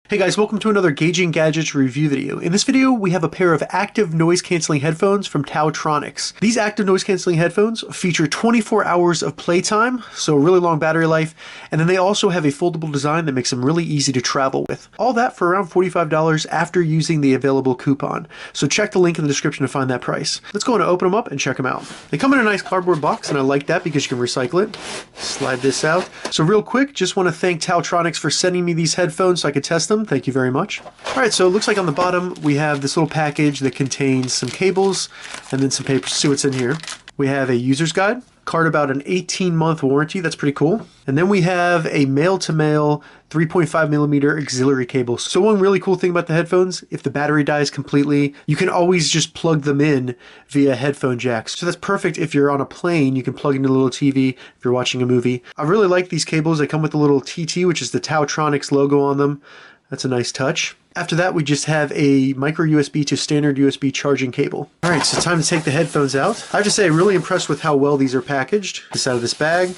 Hey guys, welcome to another Gauging Gadgets review video. In this video, we have a pair of active noise cancelling headphones from TaoTronics. These active noise cancelling headphones feature 24 hours of playtime, so a really long battery life, and then they also have a foldable design that makes them really easy to travel with. All that for around $45 after using the available coupon. So check the link in the description to find that price. Let's go and open them up and check them out. They come in a nice cardboard box, and I like that because you can recycle it. Slide this out. So real quick, just want to thank TaoTronics for sending me these headphones so I could test them. Thank you very much. Alright, so it looks like on the bottom we have this little package that contains some cables and then some paper. See what's in here. We have a user's guide, card about an 18-month warranty. That's pretty cool. And then we have a male-to-male 3.5mm auxiliary cable. So one really cool thing about the headphones, if the battery dies completely, you can always just plug them in via headphone jacks. So that's perfect if you're on a plane. You can plug into a little TV if you're watching a movie. I really like these cables. They come with a little TT, which is the TaoTronics logo on them. That's a nice touch. After that, we just have a micro USB to standard USB charging cable. All right, so time to take the headphones out. I have to say, I'm really impressed with how well these are packaged. This out of this bag.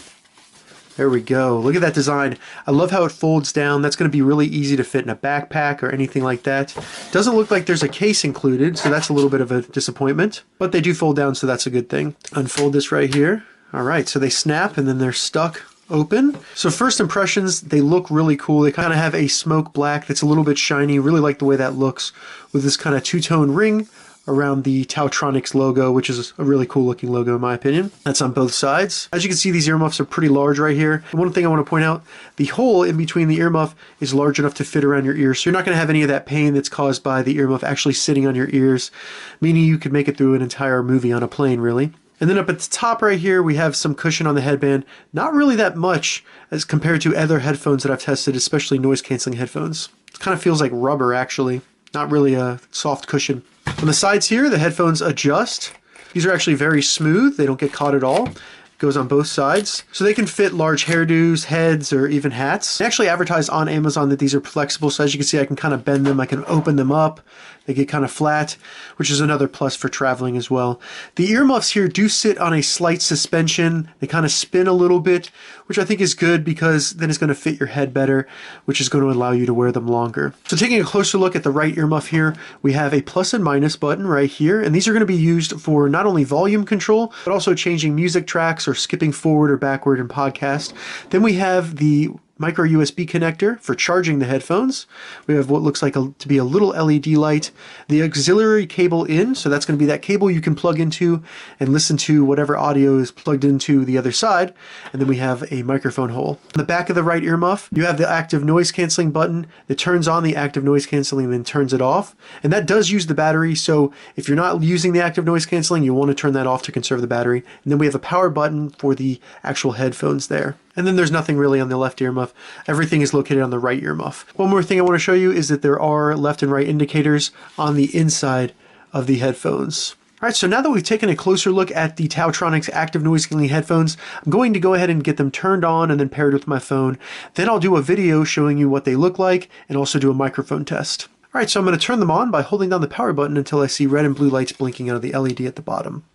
There we go. Look at that design. I love how it folds down. That's going to be really easy to fit in a backpack or anything like that. Doesn't look like there's a case included, so that's a little bit of a disappointment. But they do fold down, so that's a good thing. Unfold this right here. All right, so they snap and then they're stuck open. So first impressions, they look really cool. They kind of have a smoke black that's a little bit shiny. Really like the way that looks with this kind of two-tone ring around the TaoTronics logo, which is a really cool looking logo in my opinion. That's on both sides. As you can see, these earmuffs are pretty large right here. And one thing I want to point out, the hole in between the earmuff is large enough to fit around your ears. So you're not going to have any of that pain that's caused by the earmuff actually sitting on your ears, meaning you could make it through an entire movie on a plane, really. And then up at the top right here, we have some cushion on the headband. Not really that much as compared to other headphones that I've tested, especially noise canceling headphones. It kind of feels like rubber actually, not really a soft cushion. On the sides here, the headphones adjust. These are actually very smooth. They don't get caught at all. It goes on both sides. So they can fit large hairdos, heads, or even hats. They actually advertise on Amazon that these are flexible. So as you can see, I can kind of bend them. I can open them up. They get kind of flat, which is another plus for traveling as well. The earmuffs here do sit on a slight suspension. They kind of spin a little bit, which I think is good because then it's going to fit your head better, which is going to allow you to wear them longer. So taking a closer look at the right earmuff here, we have a plus and minus button right here, and these are going to be used for not only volume control, but also changing music tracks or skipping forward or backward in podcast. Then we have the micro USB connector for charging the headphones. We have what looks like to be a little LED light. The auxiliary cable in, so that's going to be that cable you can plug into and listen to whatever audio is plugged into the other side. And then we have a microphone hole. On the back of the right earmuff, you have the active noise canceling button that turns on the active noise canceling and then turns it off. And that does use the battery, so if you're not using the active noise canceling, you want to turn that off to conserve the battery. And then we have a power button for the actual headphones there. And then there's nothing really on the left earmuff. Everything is located on the right earmuff. One more thing I want to show you is that there are left and right indicators on the inside of the headphones. Alright, so now that we've taken a closer look at the TaoTronics active noise cancelling headphones, I'm going to go ahead and get them turned on and then paired with my phone. Then I'll do a video showing you what they look like and also do a microphone test. Alright, so I'm going to turn them on by holding down the power button until I see red and blue lights blinking out of the LED at the bottom.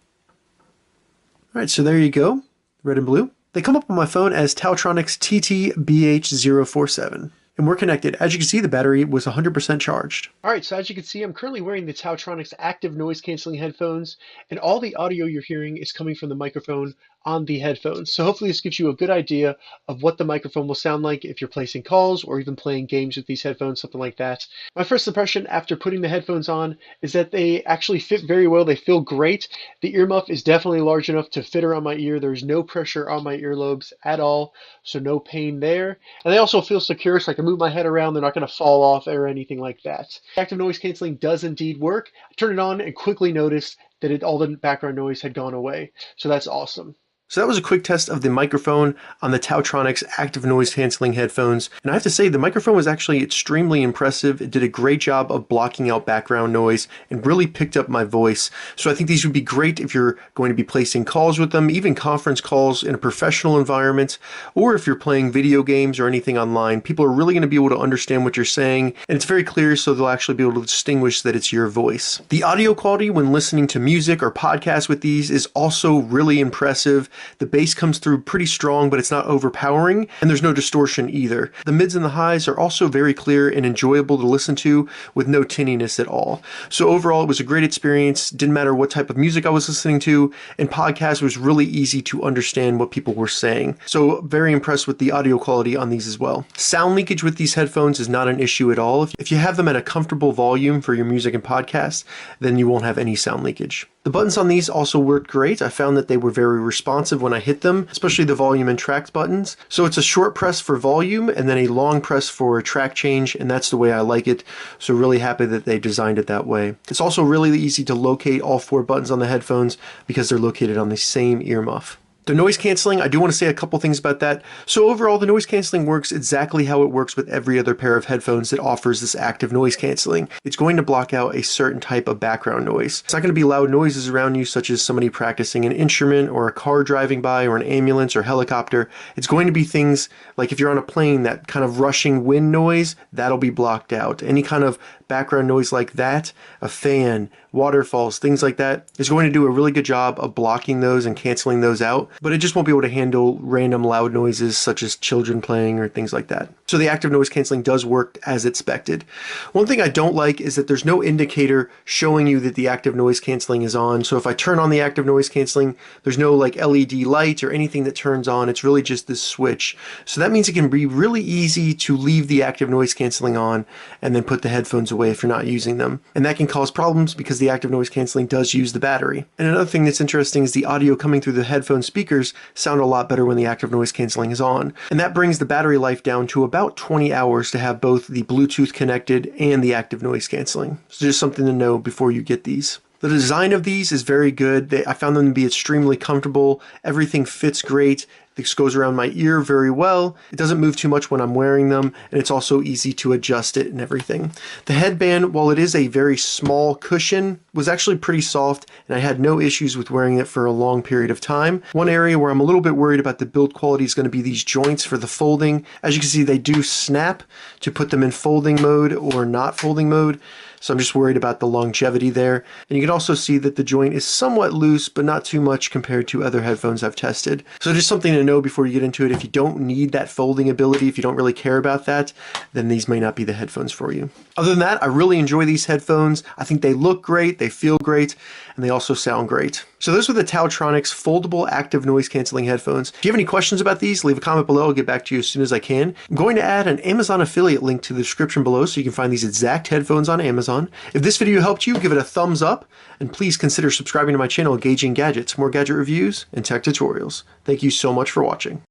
Alright, so there you go, red and blue. They come up on my phone as TaoTronics TT-BH047. And we're connected. As you can see, the battery was 100% charged. Alright, so as you can see, I'm currently wearing the TaoTronics active noise cancelling headphones, and all the audio you're hearing is coming from the microphone on the headphones. So hopefully this gives you a good idea of what the microphone will sound like if you're placing calls or even playing games with these headphones, something like that. My first impression after putting the headphones on is that they actually fit very well. They feel great. The earmuff is definitely large enough to fit around my ear. There's no pressure on my earlobes at all, so no pain there. And they also feel secure, so I can move my head around. They're not going to fall off or anything like that. Active noise canceling does indeed work. I turned it on and quickly noticed that all the background noise had gone away. So that's awesome. So that was a quick test of the microphone on the TaoTronics active noise cancelling headphones. And I have to say, the microphone was actually extremely impressive. It did a great job of blocking out background noise and really picked up my voice. So I think these would be great if you're going to be placing calls with them, even conference calls in a professional environment, or if you're playing video games or anything online. People are really going to be able to understand what you're saying, and it's very clear, so they'll actually be able to distinguish that it's your voice. The audio quality when listening to music or podcasts with these is also really impressive. The bass comes through pretty strong, but it's not overpowering, and there's no distortion either. The mids and the highs are also very clear and enjoyable to listen to with no tinniness at all. So overall, it was a great experience. Didn't matter what type of music I was listening to, and podcast was really easy to understand what people were saying. So very impressed with the audio quality on these as well. Sound leakage with these headphones is not an issue at all. If you have them at a comfortable volume for your music and podcasts, then you won't have any sound leakage. The buttons on these also worked great. I found that they were very responsive when I hit them, especially the volume and track buttons. So it's a short press for volume and then a long press for a track change, and that's the way I like it. So really happy that they designed it that way. It's also really easy to locate all 4 buttons on the headphones because they're located on the same ear muff. The noise canceling, I do want to say a couple things about that. So overall, the noise canceling works exactly how it works with every other pair of headphones that offers this active noise canceling. It's going to block out a certain type of background noise. It's not going to be loud noises around you, such as somebody practicing an instrument or a car driving by or an ambulance or helicopter. It's going to be things like if you're on a plane, that kind of rushing wind noise, that'll be blocked out. Any kind of background noise like that, a fan, waterfalls, things like that, is going to do a really good job of blocking those and canceling those out, but it just won't be able to handle random loud noises such as children playing or things like that. So the active noise canceling does work as expected. One thing I don't like is that there's no indicator showing you that the active noise canceling is on. So if I turn on the active noise canceling, there's no like LED light or anything that turns on. It's really just this switch. So that means it can be really easy to leave the active noise canceling on and then put the headphones away if you're not using them. And that can cause problems because the active noise canceling does use the battery. And another thing that's interesting is the audio coming through the headphone speakers sound a lot better when the active noise canceling is on. And that brings the battery life down to about 20 hours to have both the Bluetooth connected and the active noise canceling. So just something to know before you get these. The design of these is very good. I found them to be extremely comfortable. Everything fits great. This goes around my ear very well. It doesn't move too much when I'm wearing them, and it's also easy to adjust it and everything. The headband, while it is a very small cushion, was actually pretty soft, and I had no issues with wearing it for a long period of time. One area where I'm a little bit worried about the build quality is going to be these joints for the folding. As you can see, they do snap to put them in folding mode or not folding mode. So I'm just worried about the longevity there. And you can also see that the joint is somewhat loose, but not too much compared to other headphones I've tested. So just something to know before you get into it. If you don't need that folding ability, if you don't really care about that, then these may not be the headphones for you. Other than that, I really enjoy these headphones. I think they look great, they feel great, and they also sound great. So those were the TaoTronics foldable active noise canceling headphones. If you have any questions about these, leave a comment below. I'll get back to you as soon as I can. I'm going to add an Amazon affiliate link to the description below so you can find these exact headphones on Amazon. If this video helped you, give it a thumbs up, and please consider subscribing to my channel, Engaging Gadgets, more gadget reviews and tech tutorials. Thank you so much for watching.